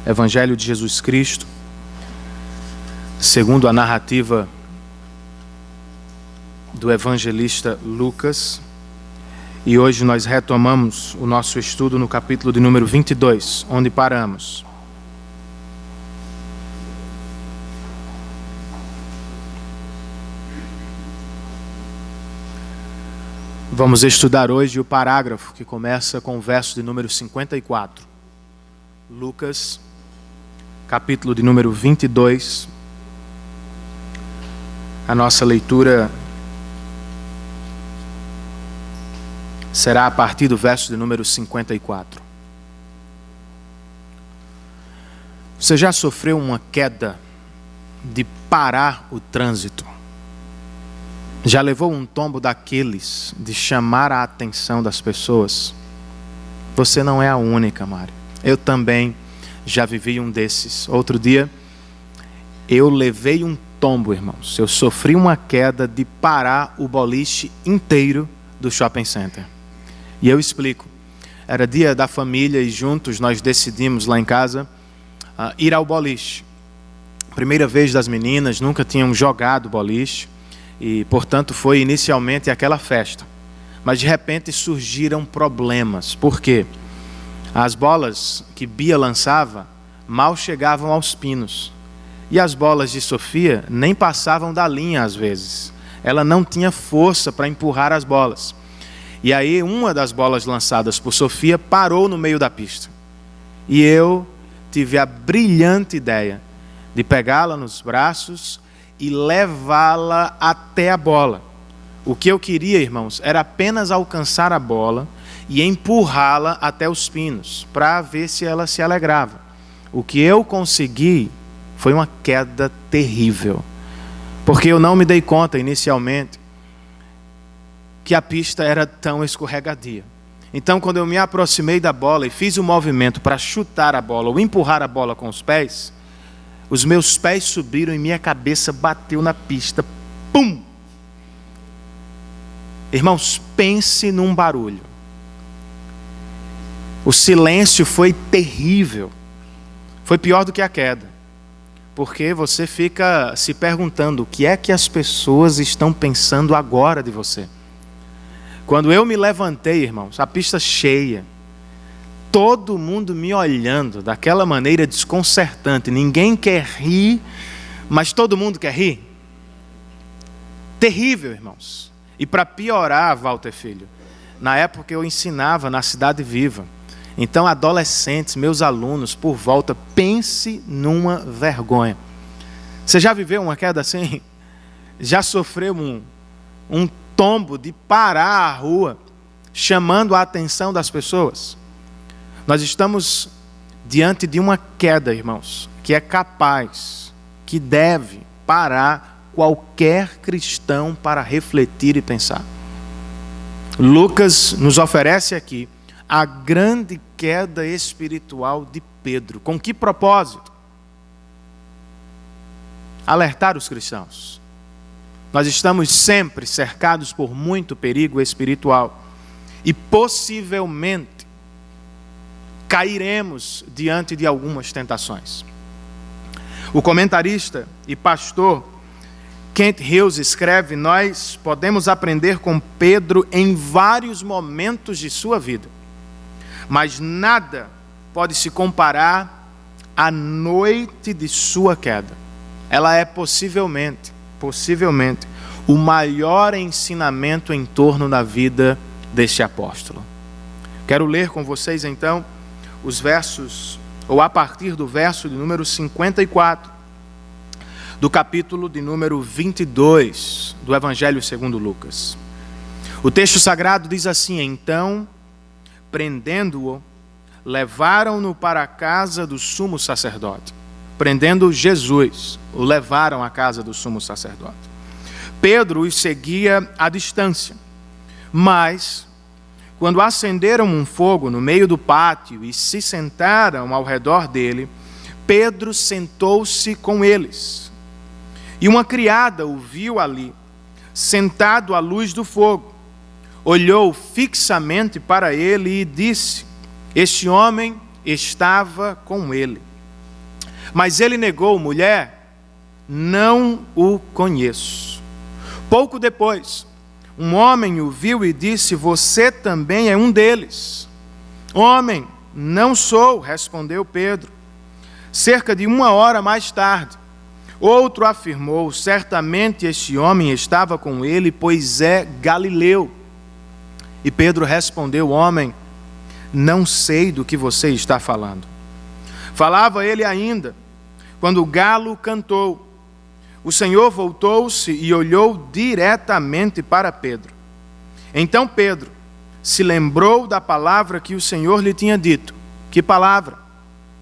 Evangelho de Jesus Cristo, segundo a narrativa do evangelista Lucas. E hoje nós retomamos o nosso estudo no capítulo de número 22, onde paramos. Vamos estudar hoje o parágrafo que começa com o verso de número 54. Lucas, capítulo de número 22. A nossa leitura será a partir do verso de número 54. Você já sofreu uma queda de parar o trânsito? Já levou um tombo daqueles de chamar a atenção das pessoas? Você não é a única, Mário. Eu também já vivi um desses. Outro dia, eu levei um tombo, irmãos. Eu sofri uma queda de parar o boliche inteiro do shopping center. E eu explico. Era dia da família e juntos nós decidimos lá em casa ir ao boliche. Primeira vez das meninas, nunca tinham jogado boliche. E, portanto, foi inicialmente aquela festa. Mas, de repente, surgiram problemas. Por quê? As bolas que Bia lançava mal chegavam aos pinos. E as bolas de Sofia nem passavam da linha, às vezes. Ela não tinha força para empurrar as bolas. E aí, uma das bolas lançadas por Sofia parou no meio da pista. E eu tive a brilhante ideia de pegá-la nos braços e levá-la até a bola. O que eu queria, irmãos, era apenas alcançar a bola e empurrá-la até os pinos, para ver se ela se alegrava. O que eu consegui foi uma queda terrível, porque eu não me dei conta inicialmente que a pista era tão escorregadia. Então, quando eu me aproximei da bola e fiz o movimento para chutar a bola ou empurrar a bola com os pés, os meus pés subiram e minha cabeça bateu na pista. Pum! Irmãos, pense num barulho. O silêncio foi terrível. Foi pior do que a queda. Porque você fica se perguntando o que é que as pessoas estão pensando agora de você. Quando eu me levantei, irmãos, a pista cheia, todo mundo me olhando daquela maneira desconcertante. Ninguém quer rir, mas todo mundo quer rir. Terrível, irmãos. E para piorar, Walter Filho, na época eu ensinava na Cidade Viva. Então, adolescentes, meus alunos, por volta, pense numa vergonha. Você já viveu uma queda assim? Já sofreu um tombo de parar a rua, chamando a atenção das pessoas? Nós estamos diante de uma queda, irmãos, que é capaz, que deve parar qualquer cristão para refletir e pensar. Lucas nos oferece aqui a grande queda espiritual de Pedro. Com que propósito? Alertar os cristãos. Nós estamos sempre cercados por muito perigo espiritual e possivelmente cairemos diante de algumas tentações. O comentarista e pastor Kent Hughes escreve: nós podemos aprender com Pedro em vários momentos de sua vida, mas nada pode se comparar à noite de sua queda. Ela é possivelmente, o maior ensinamento em torno da vida deste apóstolo. Quero ler com vocês então os versos, ou a partir do verso de número 54, do capítulo de número 22 do Evangelho segundo Lucas. O texto sagrado diz assim: então, prendendo-o, levaram-no para a casa do sumo sacerdote. Prendendo Jesus, o levaram à casa do sumo sacerdote. Pedro os seguia à distância, mas quando acenderam um fogo no meio do pátio e se sentaram ao redor dele, Pedro sentou-se com eles. E uma criada o viu ali, sentado à luz do fogo. Olhou fixamente para ele e disse: este homem estava com ele. Mas ele negou: mulher, não o conheço. Pouco depois, um homem o viu e disse: você também é um deles. Homem, não sou, respondeu Pedro. Cerca de 1 hora mais tarde, outro afirmou: certamente este homem estava com ele, pois é galileu. E Pedro respondeu: homem, não sei do que você está falando. Falava ele ainda, quando o galo cantou. O Senhor voltou-se e olhou diretamente para Pedro. Então Pedro se lembrou da palavra que o Senhor lhe tinha dito. Que palavra?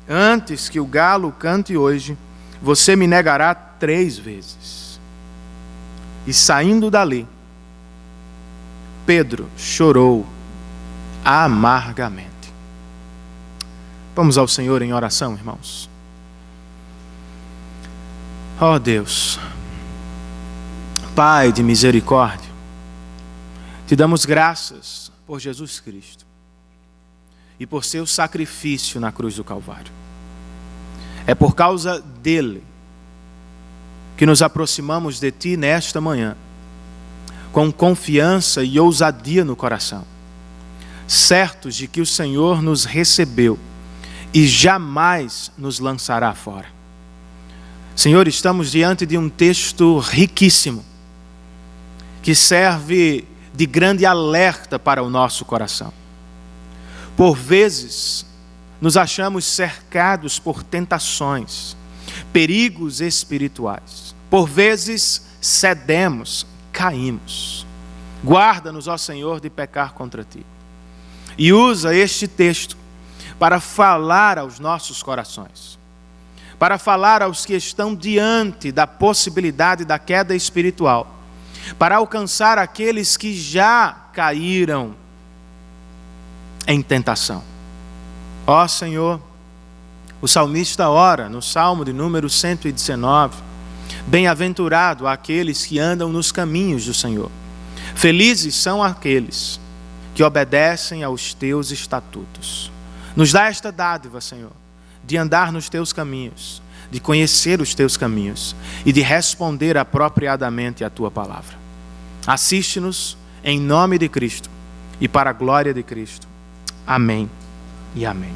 Antes que o galo cante hoje, você me negará 3 vezes. E saindo dali, Pedro chorou amargamente. Vamos ao Senhor em oração, irmãos. Ó Deus, Pai de misericórdia, te damos graças por Jesus Cristo e por seu sacrifício na cruz do Calvário. É por causa dele que nos aproximamos de ti nesta manhã, com confiança e ousadia no coração, certos de que o Senhor nos recebeu e jamais nos lançará fora. Senhor, estamos diante de um texto riquíssimo, que serve de grande alerta para o nosso coração. Por vezes, nos achamos cercados por tentações, perigos espirituais. Por vezes, cedemos, caímos. Guarda-nos, ó Senhor, de pecar contra ti. E usa este texto para falar aos nossos corações, para falar aos que estão diante da possibilidade da queda espiritual, para alcançar aqueles que já caíram em tentação. Ó Senhor, o salmista ora no Salmo de número 119, bem-aventurado aqueles que andam nos caminhos do Senhor. Felizes são aqueles que obedecem aos teus estatutos. Nos dá esta dádiva, Senhor, de andar nos teus caminhos, de conhecer os teus caminhos e de responder apropriadamente à tua palavra. Assiste-nos em nome de Cristo e para a glória de Cristo. Amém e amém.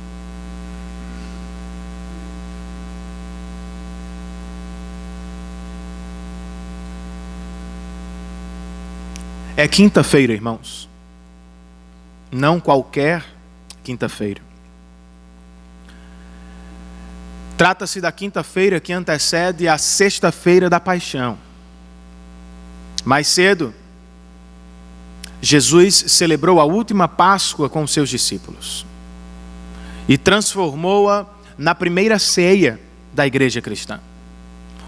É quinta-feira, irmãos. Não qualquer quinta-feira. Trata-se da quinta-feira que antecede a sexta-feira da paixão. Mais cedo, Jesus celebrou a última Páscoa com seus discípulos e transformou-a na primeira ceia da igreja cristã.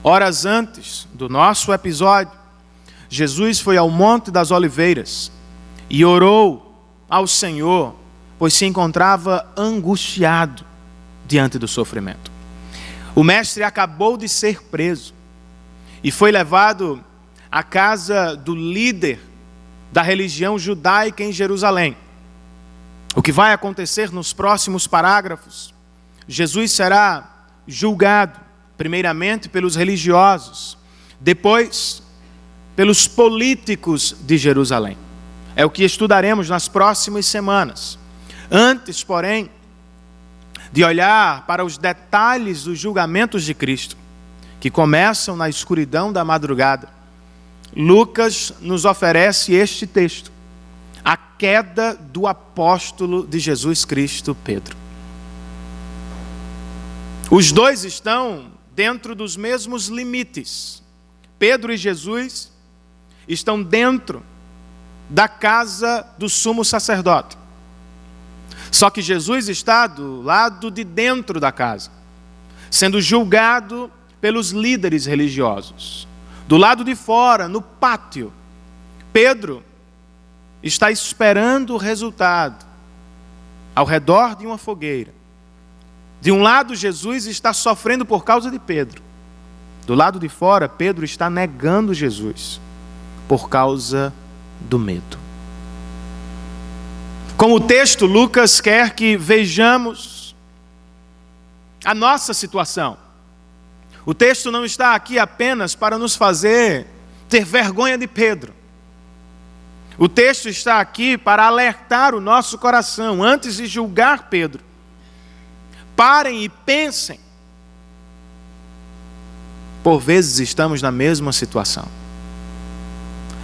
Horas antes do nosso episódio, Jesus foi ao Monte das Oliveiras e orou ao Senhor, pois se encontrava angustiado diante do sofrimento. O mestre acabou de ser preso e foi levado à casa do líder da religião judaica em Jerusalém. O que vai acontecer nos próximos parágrafos? Jesus será julgado, primeiramente pelos religiosos, depois pelos políticos de Jerusalém. É o que estudaremos nas próximas semanas. Antes, porém, de olhar para os detalhes dos julgamentos de Cristo, que começam na escuridão da madrugada, Lucas nos oferece este texto, a queda do apóstolo de Jesus Cristo, Pedro. Os dois estão dentro dos mesmos limites. Pedro e Jesus estão dentro da casa do sumo sacerdote. Só que Jesus está do lado de dentro da casa, sendo julgado pelos líderes religiosos. Do lado de fora, no pátio, Pedro está esperando o resultado, ao redor de uma fogueira. De um lado, Jesus está sofrendo por causa de Pedro. Do lado de fora, Pedro está negando Jesus por causa do medo. Com o texto, Lucas quer que vejamos a nossa situação. O texto não está aqui apenas para nos fazer ter vergonha de Pedro. O texto está aqui para alertar o nosso coração antes de julgar Pedro. Parem e pensem. Por vezes estamos na mesma situação.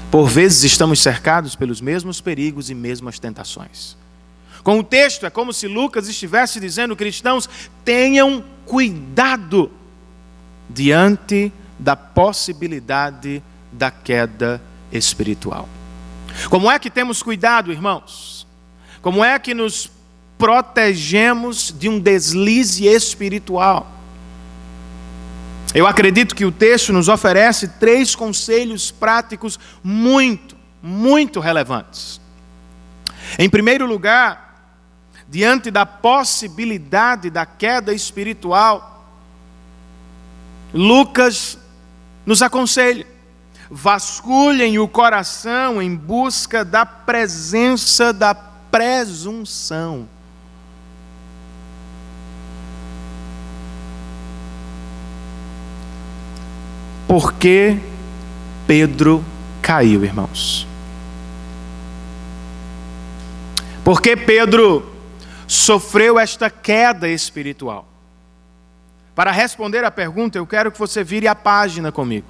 Por vezes estamos cercados pelos mesmos perigos e mesmas tentações. Com o texto é como se Lucas estivesse dizendo: cristãos, tenham cuidado diante da possibilidade da queda espiritual. Como é que temos cuidado, irmãos? Como é que nos protegemos de um deslize espiritual? Eu acredito que o texto nos oferece 3 conselhos práticos muito relevantes. Em primeiro lugar, diante da possibilidade da queda espiritual, Lucas nos aconselha: vasculhem o coração em busca da presença da presunção. Por que Pedro caiu, irmãos? Por que Pedro sofreu esta queda espiritual? Para responder à pergunta, eu quero que você vire a página comigo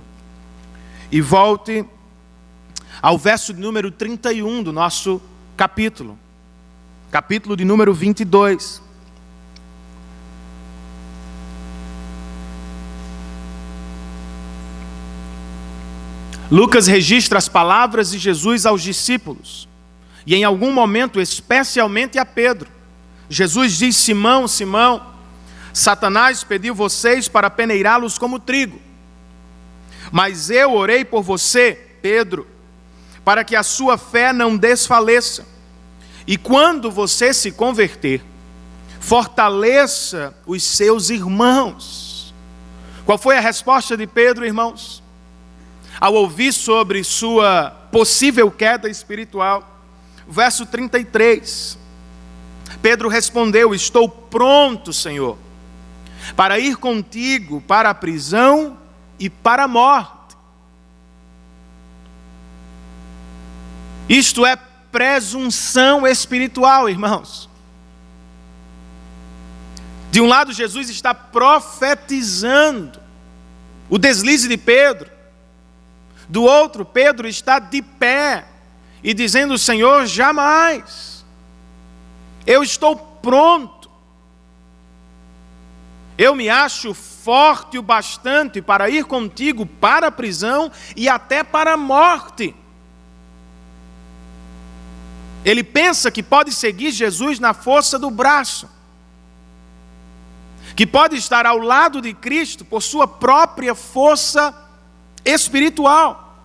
e volte ao verso de número 31 do nosso capítulo de número 22. Lucas registra as palavras de Jesus aos discípulos, e em algum momento, especialmente a Pedro. Jesus diz: Simão, Simão, Satanás pediu vocês para peneirá-los como trigo. Mas eu orei por você, Pedro, para que a sua fé não desfaleça. E quando você se converter, fortaleça os seus irmãos. Qual foi a resposta de Pedro, irmãos? Ao ouvir sobre sua possível queda espiritual, verso 33, Pedro respondeu: estou pronto, Senhor, para ir contigo para a prisão e para a morte. Isto é presunção espiritual, irmãos. De um lado, Jesus está profetizando o deslize de Pedro. Do outro, Pedro está de pé e dizendo: Senhor, jamais. Eu estou pronto. Eu me acho forte o bastante para ir contigo para a prisão e até para a morte. Ele pensa que pode seguir Jesus na força do braço, que pode estar ao lado de Cristo por sua própria força espiritual.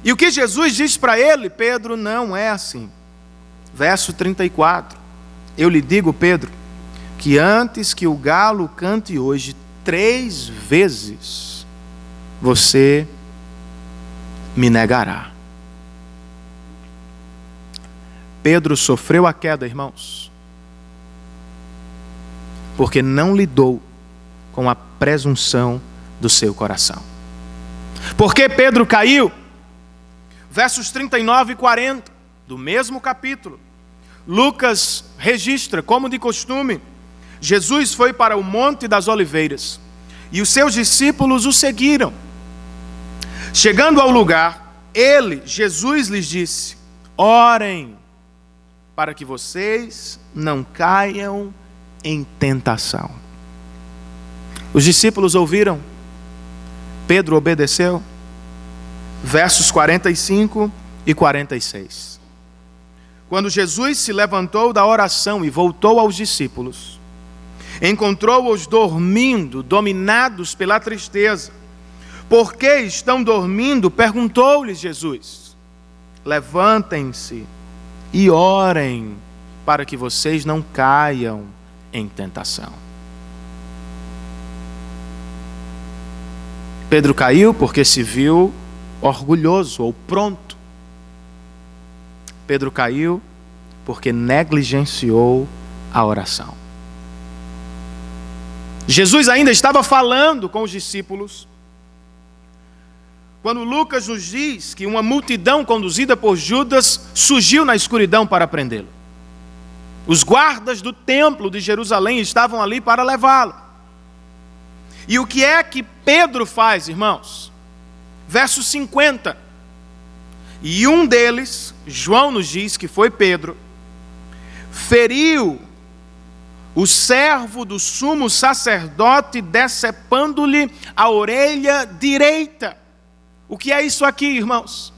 E o que Jesus diz para ele: Pedro, não é assim. Verso 34. Eu lhe digo, Pedro, que antes que o galo cante hoje 3 vezes, você me negará. Pedro sofreu a queda, irmãos, porque não lidou com a presunção do seu coração. Por que Pedro caiu? Versos 39 e 40, do mesmo capítulo, Lucas registra, como de costume, Jesus foi para o Monte das Oliveiras, e os seus discípulos o seguiram. Chegando ao lugar, Jesus lhes disse: orem, para que vocês não caiam em tentação. Os discípulos ouviram, Pedro obedeceu. Versos 45 e 46. Quando Jesus se levantou da oração e voltou aos discípulos, encontrou-os dormindo, dominados pela tristeza. Por que estão dormindo? Perguntou-lhes Jesus. Levantem-se e orem, para que vocês não caiam em tentação. Pedro caiu porque se viu orgulhoso ou pronto. Pedro caiu porque negligenciou a oração. Jesus ainda estava falando com os discípulos quando Lucas nos diz que uma multidão conduzida por Judas surgiu na escuridão para prendê-lo. Os guardas do templo de Jerusalém estavam ali para levá-lo. E o que é que Pedro faz, irmãos? Verso 50. E um deles, João nos diz que foi Pedro, feriu o servo do sumo sacerdote, decepando-lhe a orelha direita. O que é isso aqui, irmãos?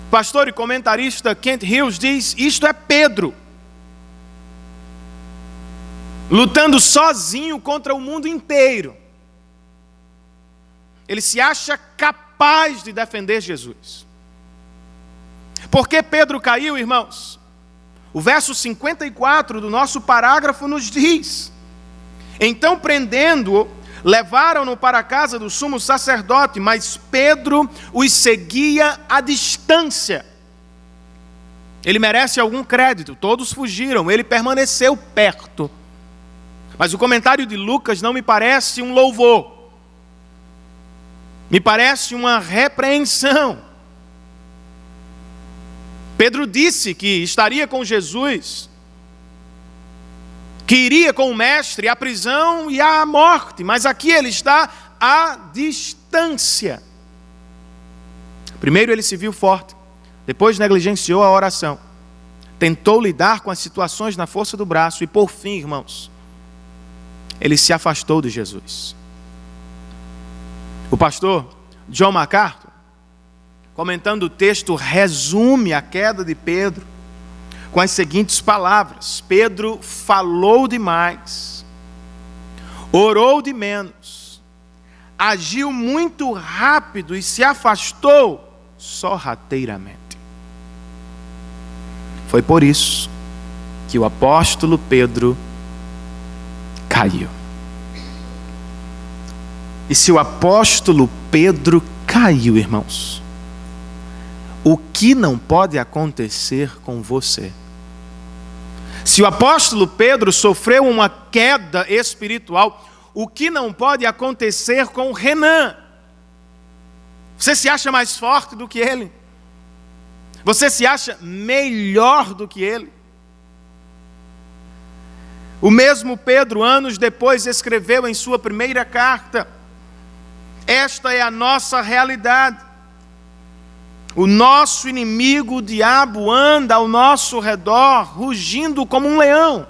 Pastor e comentarista Kent Hughes diz: isto é Pedro lutando sozinho contra o mundo inteiro. Ele se acha capaz de defender Jesus. Por que Pedro caiu, irmãos? O verso 54 do nosso parágrafo nos diz: então, prendendo-o, levaram-no para a casa do sumo sacerdote, mas Pedro os seguia à distância. Ele merece algum crédito, todos fugiram, ele permaneceu perto. Mas o comentário de Lucas não me parece um louvor, me parece uma repreensão. Pedro disse que estaria com Jesus, que iria com o mestre à prisão e à morte, mas aqui ele está à distância. Primeiro ele se viu forte, depois negligenciou a oração, tentou lidar com as situações na força do braço e por fim, irmãos, ele se afastou de Jesus. O pastor John MacArthur, comentando o texto, resume a queda de Pedro com as seguintes palavras: Pedro falou demais, orou de menos, agiu muito rápido e se afastou sorrateiramente. Foi por isso que o apóstolo Pedro caiu. E se o apóstolo Pedro caiu, irmãos, o que não pode acontecer com você? Se o apóstolo Pedro sofreu uma queda espiritual, o que não pode acontecer com Renan? Você se acha mais forte do que ele? Você se acha melhor do que ele? O mesmo Pedro, anos depois, escreveu em sua primeira carta: esta é a nossa realidade. O nosso inimigo, o diabo, anda ao nosso redor, rugindo como um leão,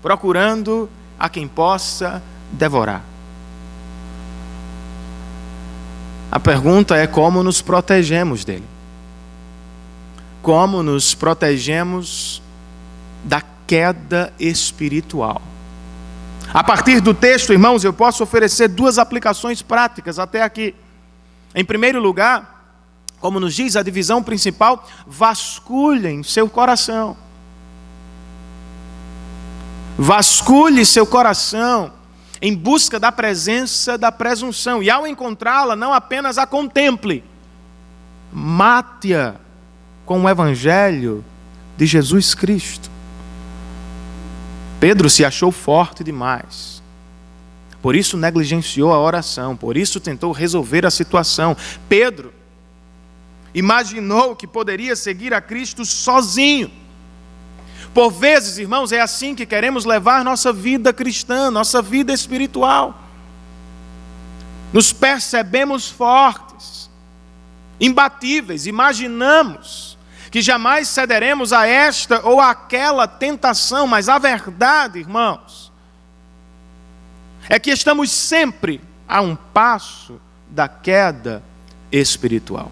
procurando a quem possa devorar. A pergunta é: como nos protegemos dele? Como nos protegemos da queda espiritual? A partir do texto, irmãos, eu posso oferecer duas aplicações práticas até aqui. Em primeiro lugar, como nos diz a divisão principal, vasculhem seu coração. Vasculhe seu coração em busca da presença da presunção. E ao encontrá-la, não apenas a contemple, mate-a com o evangelho de Jesus Cristo. Pedro se achou forte demais. Por isso negligenciou a oração, por isso tentou resolver a situação. Pedro imaginou que poderia seguir a Cristo sozinho. Por vezes, irmãos, é assim que queremos levar nossa vida cristã, nossa vida espiritual. Nos percebemos fortes, imbatíveis, imaginamos que jamais cederemos a esta ou aquela tentação, mas a verdade, irmãos, é que estamos sempre a um passo da queda espiritual.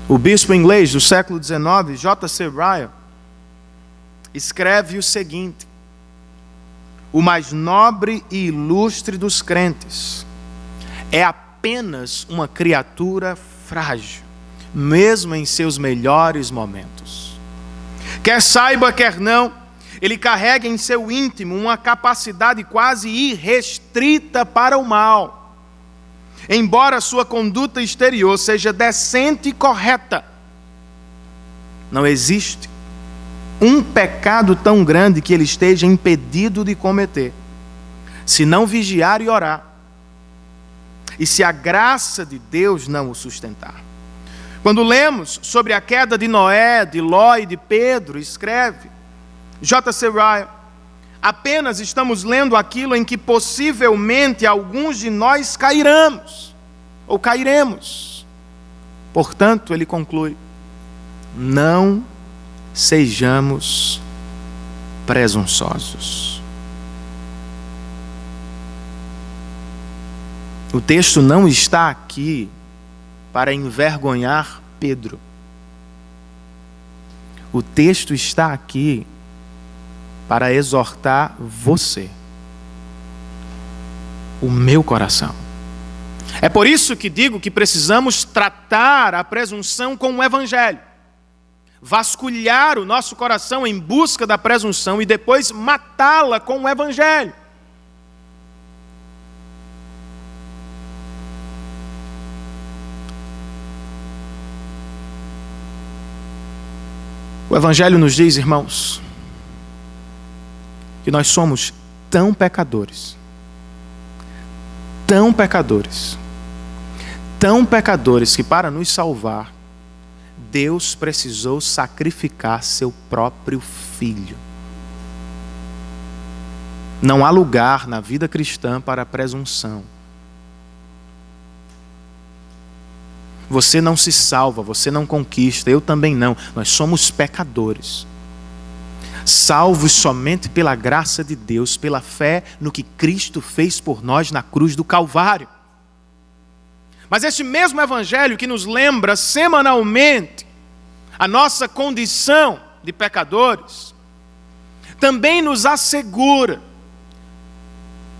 O bispo inglês do século XIX, J.C. Ryle, escreve o seguinte: o mais nobre e ilustre dos crentes é apenas uma criatura frágil, mesmo em seus melhores momentos. Quer saiba, quer não, ele carrega em seu íntimo uma capacidade quase irrestrita para o mal. Embora sua conduta exterior seja decente e correta, não existe um pecado tão grande que ele esteja impedido de cometer, se não vigiar e orar, e se a graça de Deus não o sustentar. Quando lemos sobre a queda de Noé, de Ló e de Pedro, escreve J.C. Ryle, apenas estamos lendo aquilo em que possivelmente alguns de nós cairemos, ou cairemos. Portanto, ele conclui, não sejamos presunçosos. O texto não está aqui para envergonhar Pedro. O texto está aqui para exortar você, o meu coração. É por isso que digo que precisamos tratar a presunção com o Evangelho. Vasculhar o nosso coração em busca da presunção e depois matá-la com o Evangelho. O Evangelho nos diz, irmãos, que nós somos tão pecadores, que para nos salvar, Deus precisou sacrificar seu próprio Filho. Não há lugar na vida cristã para a presunção. Você não se salva, você não conquista, eu também não. Nós somos pecadores. Salvos somente pela graça de Deus, pela fé no que Cristo fez por nós na cruz do Calvário. Mas este mesmo Evangelho que nos lembra semanalmente a nossa condição de pecadores, também nos assegura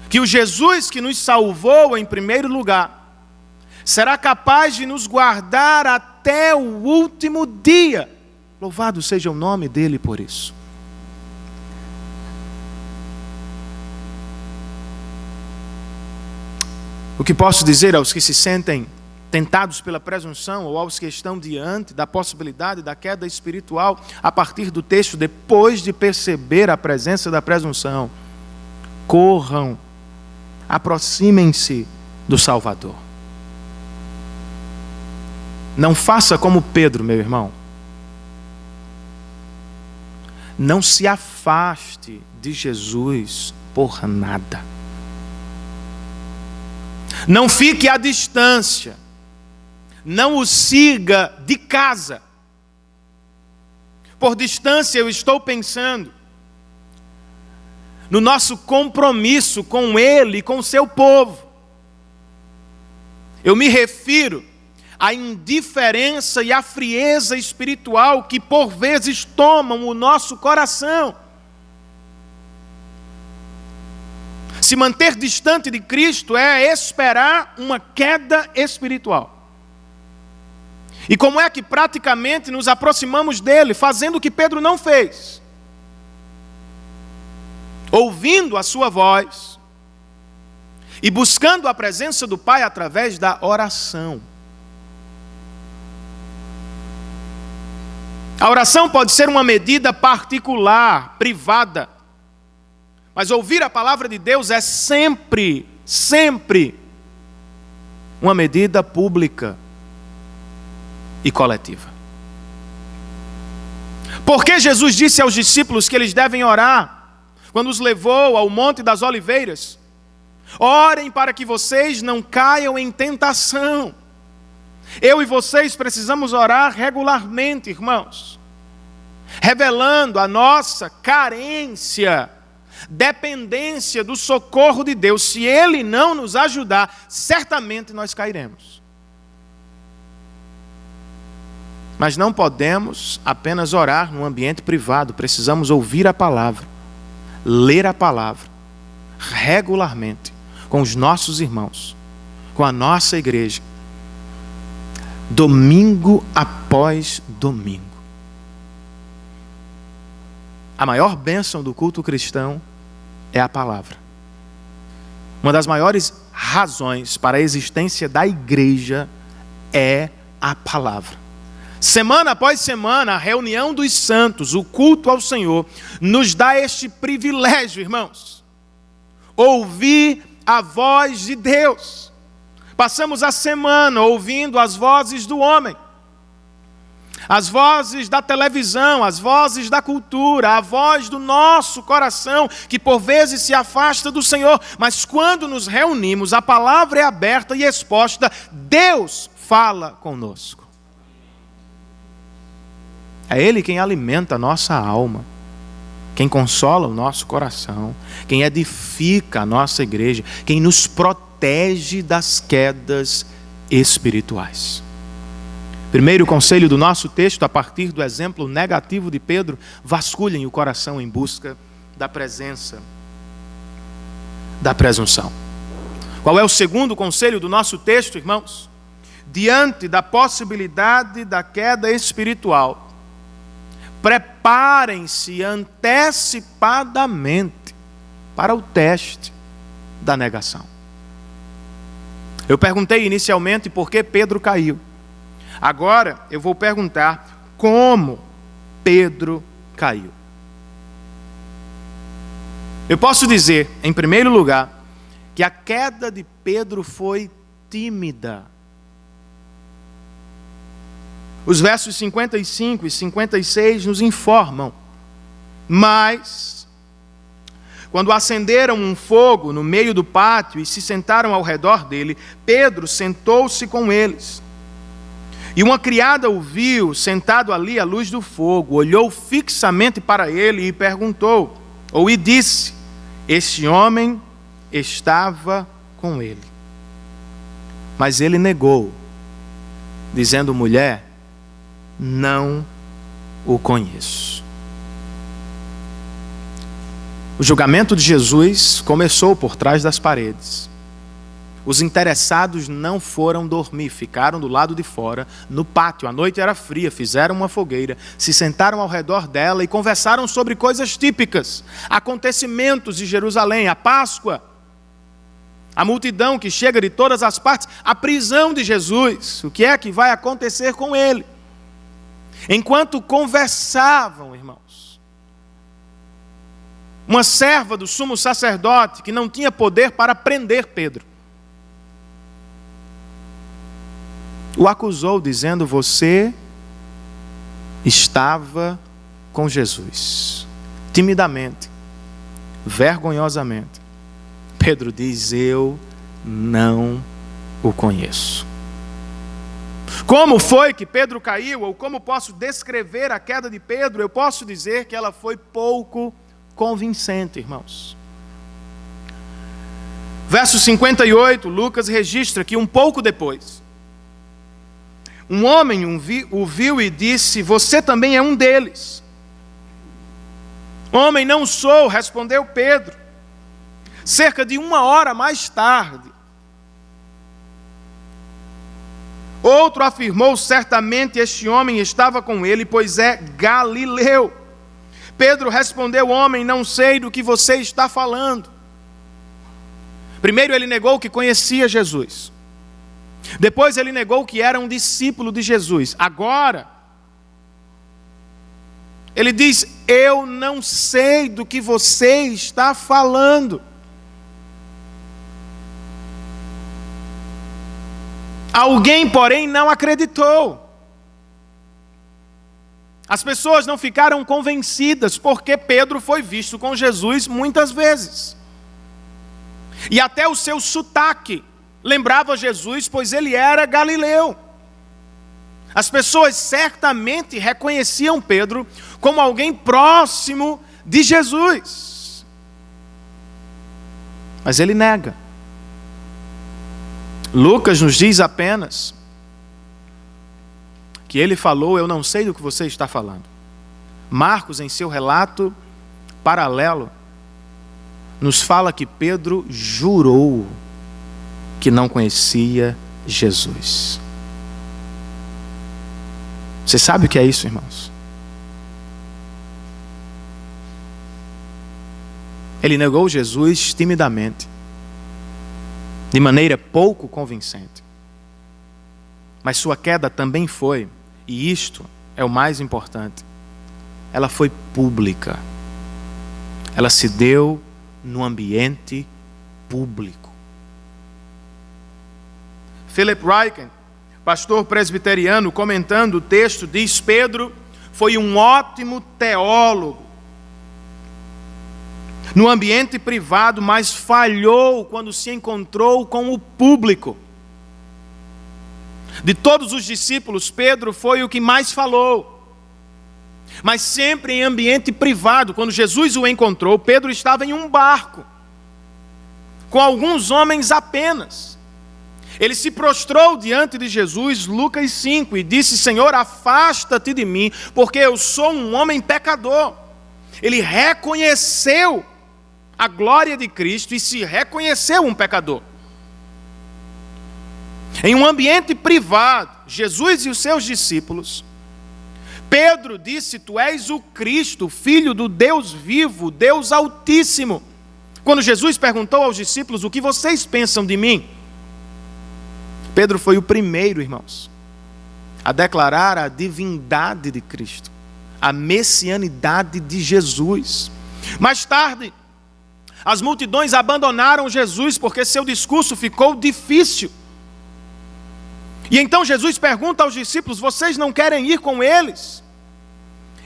que o Jesus que nos salvou em primeiro lugar, será capaz de nos guardar até o último dia. Louvado seja o nome dele por isso. O que posso dizer aos que se sentem tentados pela presunção ou aos que estão diante da possibilidade da queda espiritual a partir do texto, depois de perceber a presença da presunção, corram, aproximem-se do Salvador. Não faça como Pedro, meu irmão. Não se afaste de Jesus por nada. Não fique à distância. Não o siga de casa. Por distância eu estou pensando no nosso compromisso com Ele e com o seu povo. Eu me refiro à indiferença e à frieza espiritual que por vezes tomam o nosso coração. Se manter distante de Cristo é esperar uma queda espiritual. E como é que praticamente nos aproximamos dele, fazendo o que Pedro não fez? Ouvindo a sua voz e buscando a presença do Pai através da oração. A oração pode ser uma medida particular, privada, mas ouvir a palavra de Deus é sempre uma medida pública e coletiva. Porque Jesus disse aos discípulos que eles devem orar quando os levou ao Monte das Oliveiras? Orem para que vocês não caiam em tentação. Eu e vocês precisamos orar regularmente, irmãos, revelando a nossa carência, dependência do socorro de Deus. Se Ele não nos ajudar, certamente nós cairemos. Mas não podemos apenas orar num ambiente privado, precisamos ouvir a palavra, ler a palavra, regularmente, com os nossos irmãos, com a nossa igreja, domingo após domingo. A maior bênção do culto cristão é a palavra. Uma das maiores razões para a existência da igreja é a palavra. Semana após semana, a reunião dos santos, o culto ao Senhor, nos dá este privilégio, irmãos. Ouvir a voz de Deus. Passamos a semana ouvindo as vozes do homem, as vozes da televisão, as vozes da cultura, a voz do nosso coração, que por vezes se afasta do Senhor, mas quando nos reunimos, a palavra é aberta e exposta, Deus fala conosco. É Ele quem alimenta a nossa alma, quem consola o nosso coração, quem edifica a nossa igreja, quem nos protege das quedas espirituais. Primeiro conselho do nosso texto, a partir do exemplo negativo de Pedro: vasculhem o coração em busca da presença da presunção. Qual é o segundo conselho do nosso texto, irmãos? Diante da possibilidade da queda espiritual, preparem-se antecipadamente para o teste da negação. Eu perguntei inicialmente por que Pedro caiu. Agora eu vou perguntar como Pedro caiu. Eu posso dizer, em primeiro lugar, que a queda de Pedro foi tímida. Os versos 55 e 56 nos informam: mas, quando acenderam um fogo no meio do pátio e se sentaram ao redor dele, Pedro sentou-se com eles. E uma criada o viu sentado ali à luz do fogo, olhou fixamente para ele e perguntou, e disse: este homem estava com ele. Mas ele negou, dizendo: mulher, não o conheço. O julgamento de Jesus começou por trás das paredes. Os interessados não foram dormir, ficaram do lado de fora, no pátio. A noite era fria, fizeram uma fogueira, se sentaram ao redor dela e conversaram sobre coisas típicas, acontecimentos de Jerusalém, a Páscoa, a multidão que chega de todas as partes, a prisão de Jesus, o que é que vai acontecer com ele. Enquanto conversavam, irmãos, uma serva do sumo sacerdote, que não tinha poder para prender Pedro, o acusou, dizendo: você estava com Jesus. Timidamente, vergonhosamente, Pedro diz: eu não o conheço. Como foi que Pedro caiu, ou como posso descrever a queda de Pedro? Eu posso dizer que ela foi pouco convincente, irmãos. Verso 58, Lucas registra que um pouco depois, um homem o viu e disse: você também é um deles. Homem, não sou, respondeu Pedro. Cerca de 1 hora mais tarde, outro afirmou: certamente este homem estava com ele, pois é galileu. Pedro respondeu: homem, não sei do que você está falando. Primeiro ele negou que conhecia Jesus. Depois ele negou que era um discípulo de Jesus. Agora, ele diz: eu não sei do que você está falando. Alguém, porém, não acreditou. As pessoas não ficaram convencidas, porque Pedro foi visto com Jesus muitas vezes. E até o seu sotaque lembrava Jesus, pois ele era galileu. As pessoas certamente reconheciam Pedro como alguém próximo de Jesus. Mas ele nega. Lucas nos diz apenas que ele falou: eu não sei do que você está falando. Marcos, em seu relato paralelo, nos fala que Pedro jurou que não conhecia Jesus. Você sabe o que é isso, irmãos? Ele negou Jesus timidamente, de maneira pouco convincente. Mas sua queda também foi E isto é o mais importante. Ela foi pública. Ela se deu no ambiente público. Philip Ryken, pastor presbiteriano, comentando o texto, diz: Pedro foi um ótimo teólogo no ambiente privado, mas falhou quando se encontrou com o público. De todos os discípulos, Pedro foi o que mais falou, mas sempre em ambiente privado. Quando Jesus o encontrou, Pedro estava em um barco, com alguns homens apenas. Ele se prostrou diante de Jesus, Lucas 5, e disse: Senhor, afasta-te de mim, porque eu sou um homem pecador. Ele reconheceu a glória de Cristo e se reconheceu um pecador. Em um ambiente privado, Jesus e os seus discípulos, Pedro disse: Tu és o Cristo, filho do Deus vivo, Deus Altíssimo. Quando Jesus perguntou aos discípulos: O que vocês pensam de mim? Pedro foi o primeiro, irmãos, a declarar a divindade de Cristo, a messianidade de Jesus. Mais tarde, as multidões abandonaram Jesus porque seu discurso ficou difícil. E então Jesus pergunta aos discípulos: vocês não querem ir com eles?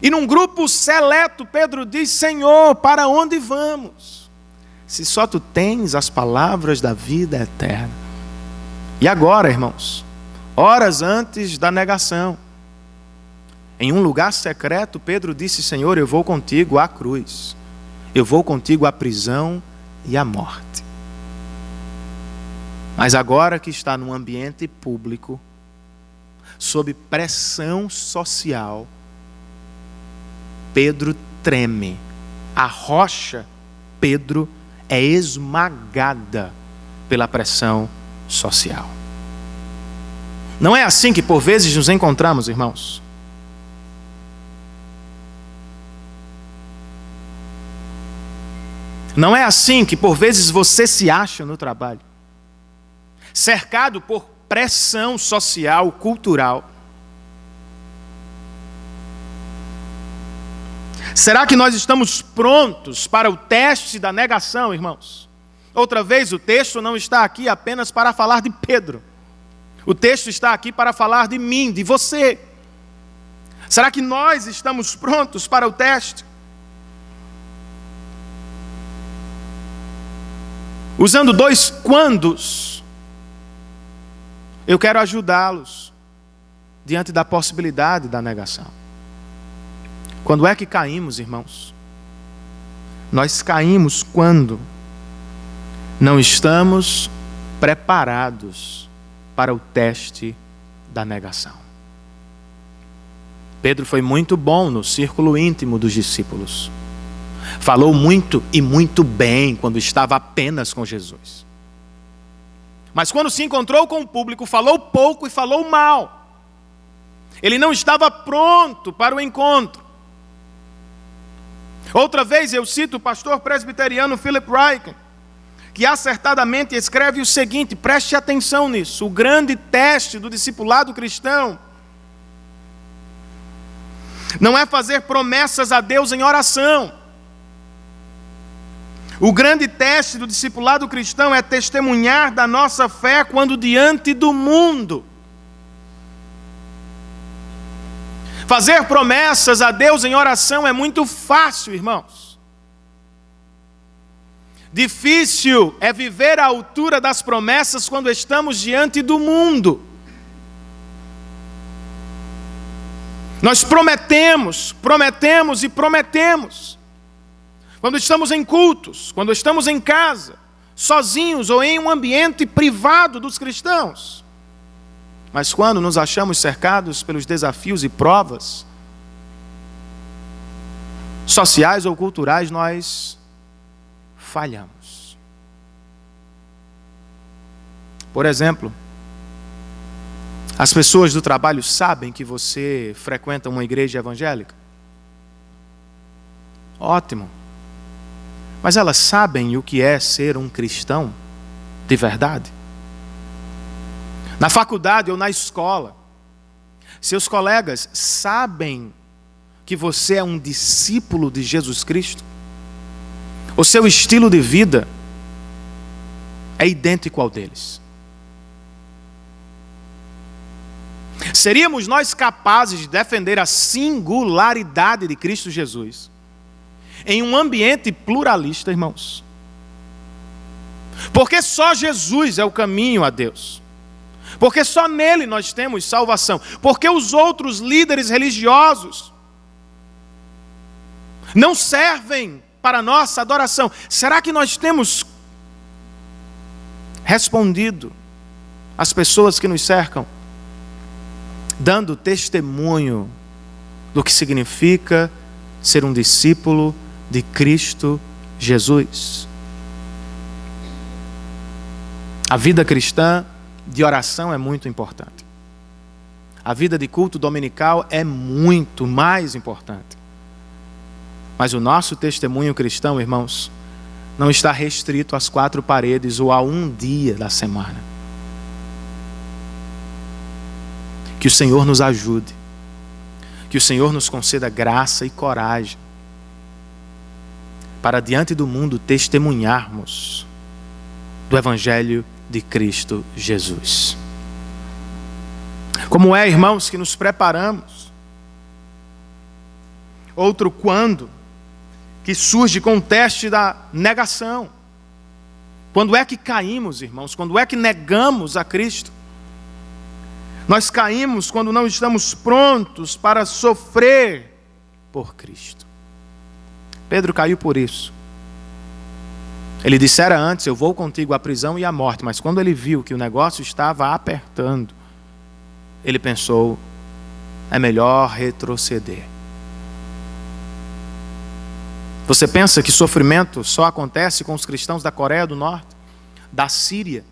E num grupo seleto, Pedro diz: Senhor, para onde vamos? Se só tu tens as palavras da vida eterna. E agora, irmãos, horas antes da negação, em um lugar secreto, Pedro disse: Senhor, eu vou contigo à cruz, eu vou contigo à prisão e à morte. Mas agora que está num ambiente público, sob pressão social, Pedro treme. A rocha, Pedro, é esmagada pela pressão social. Não é assim que por vezes nos encontramos, irmãos? Não é assim que por vezes você se acha no trabalho, cercado por pressão social, cultural? Será que nós estamos prontos para o teste da negação, irmãos? Outra vez, o texto não está aqui apenas para falar de Pedro. O texto está aqui para falar de mim, de você. Será que nós estamos prontos para o teste? Usando dois quandos, eu quero ajudá-los diante da possibilidade da negação. Quando é que caímos, irmãos? Nós caímos quando não estamos preparados para o teste da negação. Pedro foi muito bom no círculo íntimo dos discípulos. Falou muito e muito bem quando estava apenas com Jesus. Mas quando se encontrou com o público, falou pouco e falou mal. Ele não estava pronto para o encontro. Outra vez eu cito o pastor presbiteriano Philip Ryken, que acertadamente escreve o seguinte: preste atenção nisso. O grande teste do discipulado cristão não é fazer promessas a Deus em oração. O grande teste do discipulado cristão é testemunhar da nossa fé quando diante do mundo. Fazer promessas a Deus em oração é muito fácil, irmãos. Difícil é viver à altura das promessas quando estamos diante do mundo. Nós prometemos e prometemos. Quando estamos em cultos, quando estamos em casa, sozinhos ou em um ambiente privado dos cristãos. Mas quando nos achamos cercados pelos desafios e provas sociais ou culturais, nós falhamos. Por exemplo, as pessoas do trabalho sabem que você frequenta uma igreja evangélica? Ótimo. Mas elas sabem o que é ser um cristão de verdade? Na faculdade ou na escola, Seus colegas sabem que você é um discípulo de Jesus Cristo? O seu estilo de vida é idêntico ao deles? Seríamos nós capazes de defender a singularidade de Cristo Jesus em um ambiente pluralista, irmãos? Porque só Jesus é o caminho a Deus. Porque só nele nós temos salvação. Porque os outros líderes religiosos não servem para a nossa adoração. Será que nós temos respondido às pessoas que nos cercam, dando testemunho do que significa ser um discípulo de Cristo Jesus? A vida cristã de oração é muito importante. A vida de culto dominical é muito mais importante. Mas o nosso testemunho cristão, irmãos, não está restrito às 4 paredes ou a um dia da semana. Que o Senhor nos ajude. Que o Senhor nos conceda graça e coragem para diante do mundo testemunharmos do Evangelho de Cristo Jesus. Como é, irmãos, que nos preparamos? Outro quando que surge com o teste da negação. Quando é que caímos, irmãos? Quando é que negamos a Cristo? Nós caímos quando não estamos prontos para sofrer por Cristo. Pedro caiu por isso. Ele dissera antes: eu vou contigo à prisão e à morte. Mas quando ele viu que o negócio estava apertando, ele pensou: é melhor retroceder. Você pensa que sofrimento só acontece com os cristãos da Coreia do Norte, da Síria,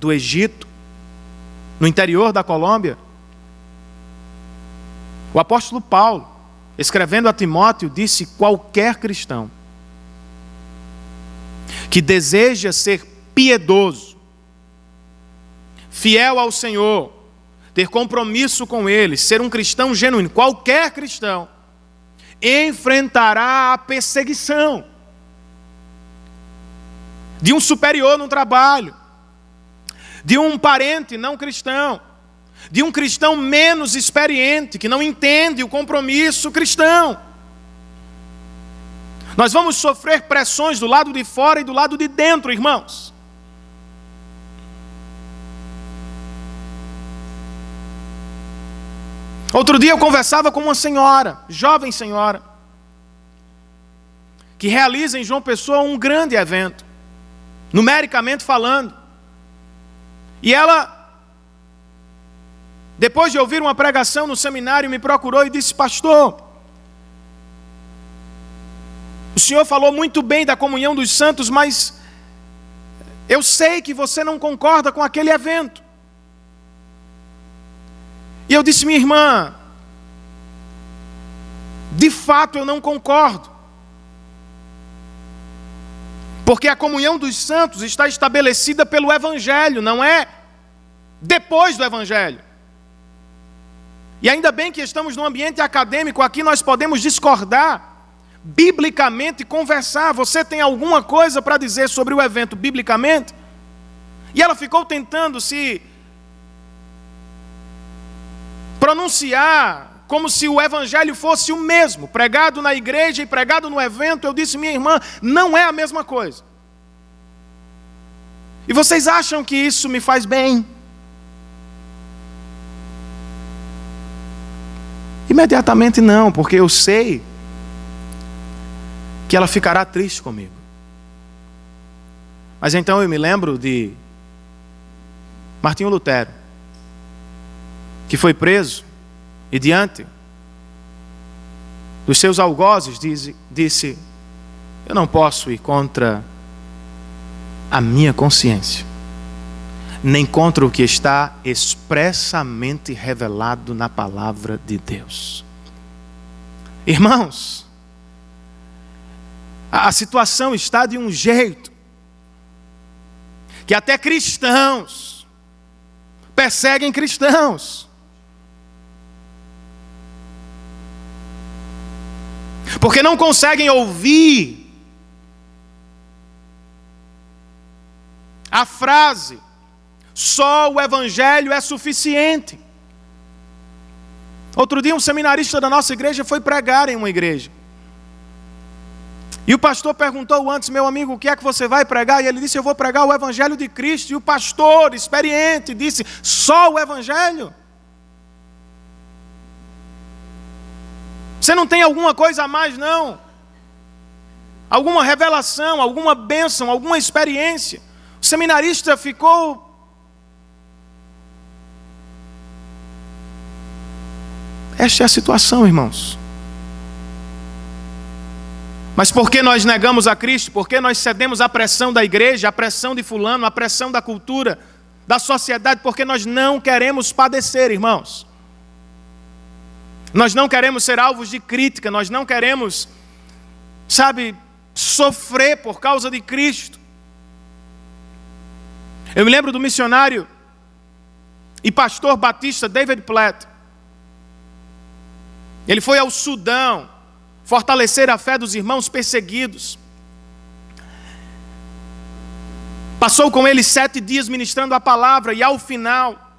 do Egito, no interior da Colômbia? O apóstolo Paulo, escrevendo a Timóteo, disse: qualquer cristão que deseja ser piedoso, fiel ao Senhor, ter compromisso com Ele, ser um cristão genuíno, qualquer cristão, enfrentará a perseguição de um superior no trabalho, de um parente não cristão, de um cristão menos experiente, que não entende o compromisso cristão. Nós vamos sofrer pressões do lado de fora e do lado de dentro, irmãos. Outro dia eu conversava com uma senhora, jovem senhora, que realiza em João Pessoa um grande evento, numericamente falando. E ela, depois de ouvir uma pregação no seminário, me procurou e disse: pastor, o senhor falou muito bem da comunhão dos santos, mas eu sei que você não concorda com aquele evento. E eu disse: minha irmã, de fato eu não concordo. Porque a comunhão dos santos está estabelecida pelo Evangelho, não é depois do Evangelho. E ainda bem que estamos num ambiente acadêmico, aqui nós podemos discordar, biblicamente conversar. Você tem alguma coisa para dizer sobre o evento biblicamente? E ela ficou tentando se pronunciar como se o Evangelho fosse o mesmo, pregado na igreja e pregado no evento. Eu disse: minha irmã, não é a mesma coisa. E vocês acham que isso me faz bem? Imediatamente não, porque eu sei que ela ficará triste comigo. Mas então eu me lembro de Martinho Lutero, que foi preso e diante dos seus algozes disse: eu não posso ir contra a minha consciência, nem contra o que está expressamente revelado na palavra de Deus. Irmãos, a situação está de um jeito que até cristãos perseguem cristãos. porque não conseguem ouvir a frase: só o Evangelho é suficiente. Outro dia um seminarista da nossa igreja foi pregar em uma igreja. E o pastor perguntou antes: meu amigo, o que é que você vai pregar? E ele disse: eu vou pregar o Evangelho de Cristo. E o pastor, experiente, disse: só o Evangelho? Você não tem alguma coisa a mais, não? Alguma revelação, alguma bênção, alguma experiência? O seminarista ficou... Esta é a situação, irmãos. Mas por que nós negamos a Cristo? Por que nós cedemos à pressão da igreja, à pressão de fulano, à pressão da cultura, da sociedade? Porque nós não queremos padecer, irmãos. Nós não queremos ser alvos de crítica, nós não queremos, sofrer por causa de Cristo. Eu me lembro do missionário e pastor batista David Platt. Ele foi ao Sudão fortalecer a fé dos irmãos perseguidos. Passou com eles 7 dias ministrando a palavra, e ao final,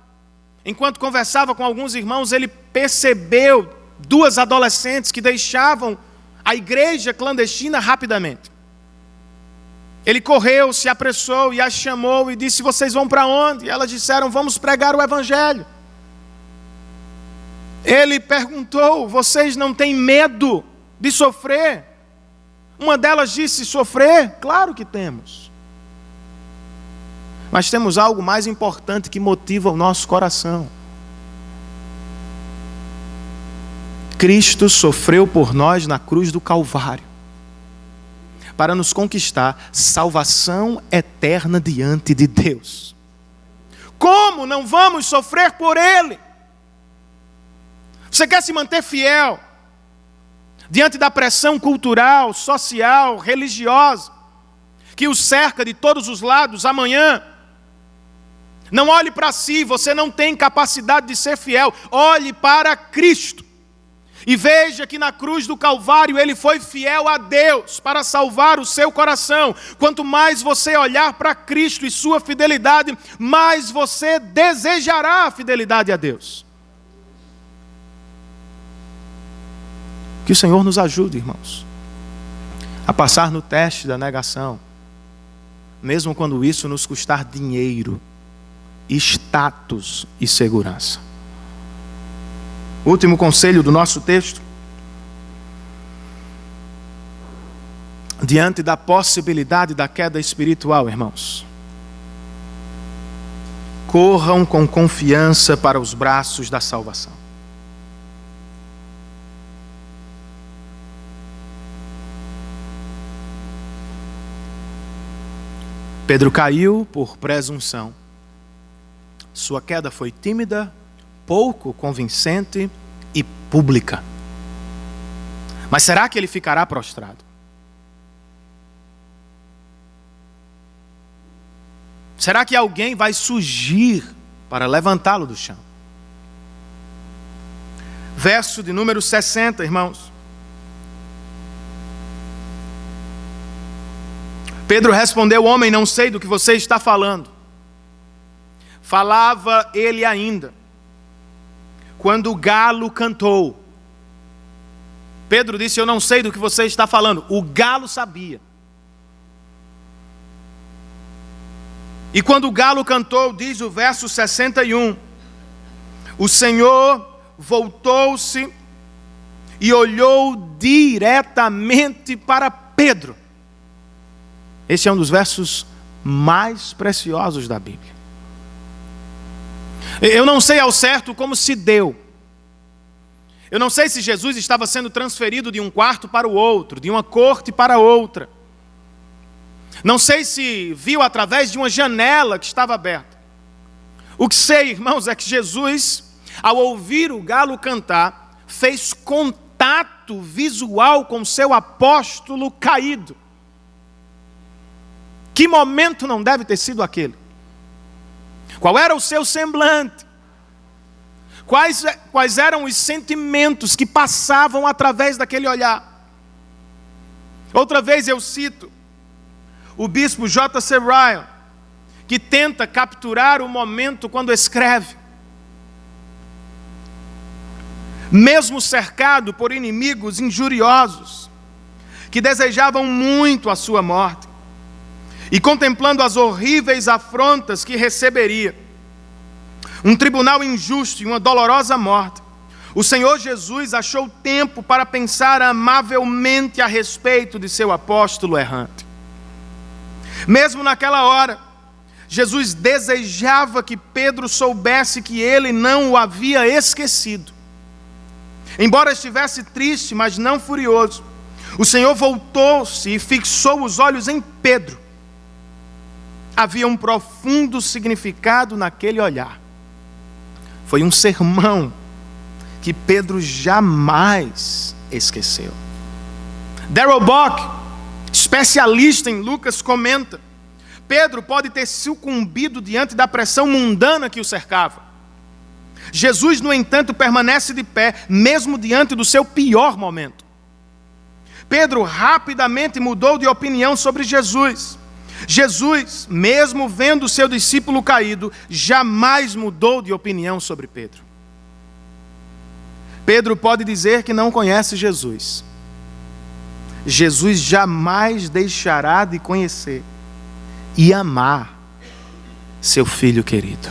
enquanto conversava com alguns irmãos, ele percebeu 2 adolescentes que deixavam a igreja clandestina rapidamente. Ele correu, se apressou e as chamou e disse: vocês vão para onde? E elas disseram: vamos pregar o Evangelho. Ele perguntou: vocês não têm medo de sofrer? Uma delas disse: sofrer? Claro que temos. Mas temos algo mais importante que motiva o nosso coração. Cristo sofreu por nós na cruz do Calvário, para nos conquistar salvação eterna diante de Deus. Como não vamos sofrer por Ele? Você quer se manter fiel diante da pressão cultural, social, religiosa, que o cerca de todos os lados amanhã? Não olhe para si, você não tem capacidade de ser fiel. Olhe para Cristo e veja que na cruz do Calvário Ele foi fiel a Deus para salvar o seu coração. Quanto mais você olhar para Cristo e sua fidelidade, mais você desejará a fidelidade a Deus. Que o Senhor nos ajude, irmãos, a passar no teste da negação, mesmo quando isso nos custar dinheiro, status e segurança. Último conselho do nosso texto: diante da possibilidade da queda espiritual, irmãos, corram com confiança para os braços da salvação. Pedro caiu por presunção. Sua queda foi tímida, pouco convincente e pública. Mas será que ele ficará prostrado? Será que alguém vai surgir para levantá-lo do chão? Verso de número 60, irmãos. Pedro respondeu: homem, não sei do que você está falando. Falava ele ainda, quando o galo cantou. Pedro disse: eu não sei do que você está falando. O galo sabia. E quando o galo cantou, diz o verso 61, o Senhor voltou-se e olhou diretamente para Pedro. Esse é um dos versos mais preciosos da Bíblia. Eu não sei ao certo como se deu. Eu não sei se Jesus estava sendo transferido de um quarto para o outro, de uma corte para outra. Não sei se viu através de uma janela que estava aberta. O que sei, irmãos, é que Jesus, ao ouvir o galo cantar, fez contato visual com seu apóstolo caído. Que momento não deve ter sido aquele? Qual era o seu semblante? Quais eram os sentimentos que passavam através daquele olhar? Outra vez eu cito o bispo J.C. Ryle, que tenta capturar o momento quando escreve. Mesmo cercado por inimigos injuriosos, que desejavam muito a sua morte, e contemplando as horríveis afrontas que receberia, um tribunal injusto e uma dolorosa morte, o Senhor Jesus achou tempo para pensar amavelmente a respeito de seu apóstolo errante. Mesmo naquela hora, Jesus desejava que Pedro soubesse que ele não o havia esquecido. Embora estivesse triste, mas não furioso, o Senhor voltou-se e fixou os olhos em Pedro. Havia um profundo significado naquele olhar. Foi um sermão que Pedro jamais esqueceu. Darrell Bock, especialista em Lucas, comenta: Pedro pode ter sucumbido diante da pressão mundana que o cercava. Jesus, no entanto, permanece de pé, mesmo diante do seu pior momento. Pedro rapidamente mudou de opinião sobre Jesus. Jesus, mesmo vendo seu discípulo caído, jamais mudou de opinião sobre Pedro. Pedro pode dizer que não conhece Jesus. Jesus jamais deixará de conhecer e amar seu filho querido.